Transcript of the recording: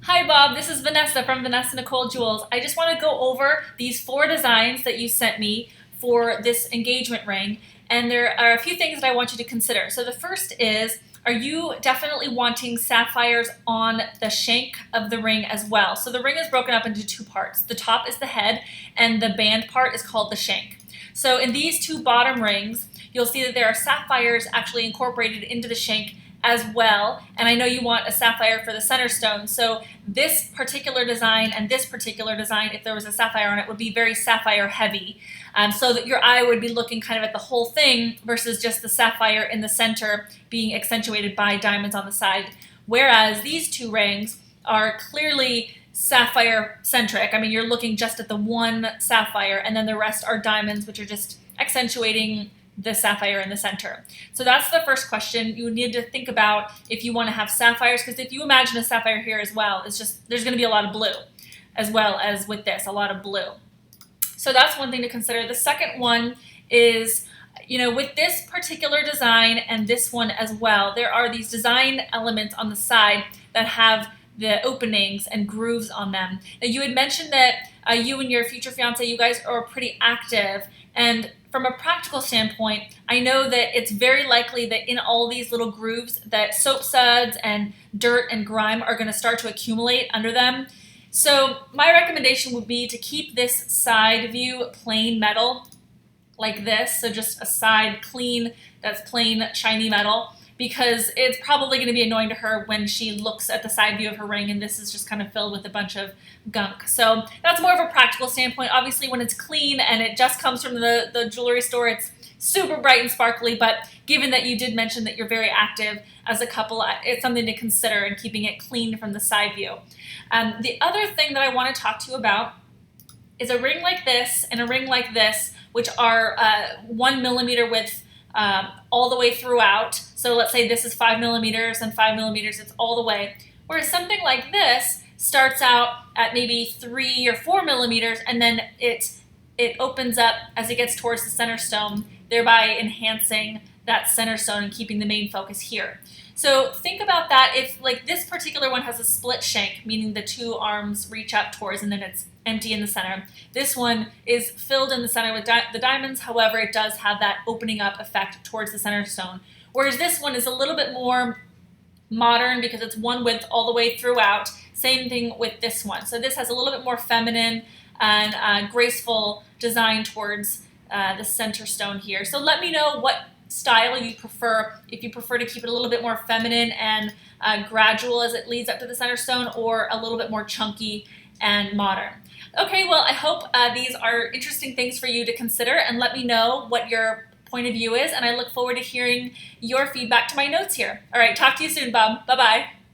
Hi Bob, this is Vanessa from Vanessa Nicole Jewels. I just want to go over these 4 designs that you sent me for this engagement ring, and there are a few things that I want you to consider. So the first is, are you definitely wanting sapphires on the shank of the ring as well? So the ring is broken up into 2 parts. The top is the head, and the band part is called the shank. So in these 2 bottom rings, you'll see that there are sapphires actually incorporated into the shank as well, and I know you want a sapphire for the center stone, so this particular design and this particular design, if there was a sapphire on it, would be very sapphire heavy, so that your eye would be looking kind of at the whole thing versus just the sapphire in the center being accentuated by diamonds on the side, whereas these 2 rings are clearly sapphire centric. I mean, you're looking just at the one sapphire, and then the rest are diamonds, which are just accentuating the sapphire in the center. So that's the first question you would need to think about if you want to have sapphires, because if you imagine a sapphire here as well, it's just, there's going to be a lot of blue, as well as with this, a lot of blue. So that's one thing to consider. The second one is, with this particular design and this one as well, there are these design elements on the side that have the openings and grooves on them. Now, you had mentioned that you and your future fiance, you guys are pretty active, and from a practical standpoint, I know that it's very likely that in all these little grooves that soap suds and dirt and grime are going to start to accumulate under them. So my recommendation would be to keep this side view plain metal like this, so just a side clean, that's plain shiny metal, because it's probably going to be annoying to her when she looks at the side view of her ring and this is just kind of filled with a bunch of gunk. So that's more of a practical standpoint. Obviously, when it's clean and it just comes from the jewelry store, it's super bright and sparkly, but given that you did mention that you're very active as a couple, it's something to consider in keeping it clean from the side view. The other thing that I want to talk to you about is a ring like this and a ring like this, which are 1 millimeter width all the way throughout. So let's say this is 5 millimeters and 5 millimeters, it's all the way. Whereas something like this starts out at maybe 3 or 4 millimeters, and then it opens up as it gets towards the center stone, thereby enhancing that center stone and keeping the main focus here. So think about that. If like this particular one has a split shank, meaning the 2 arms reach up towards and then it's empty in the center. This one is filled in the center with the diamonds, however, it does have that opening up effect towards the center stone. Whereas this one is a little bit more modern because it's one width all the way throughout. Same thing with this one. So this has a little bit more feminine and graceful design towards the center stone here. So let me know what style you prefer, if you prefer to keep it a little bit more feminine and gradual as it leads up to the center stone, or a little bit more chunky and modern. Okay, well, I hope these are interesting things for you to consider, and let me know what your point of view is, and I look forward to hearing your feedback to my notes here. All right, talk to you soon, Bob. Bye-bye.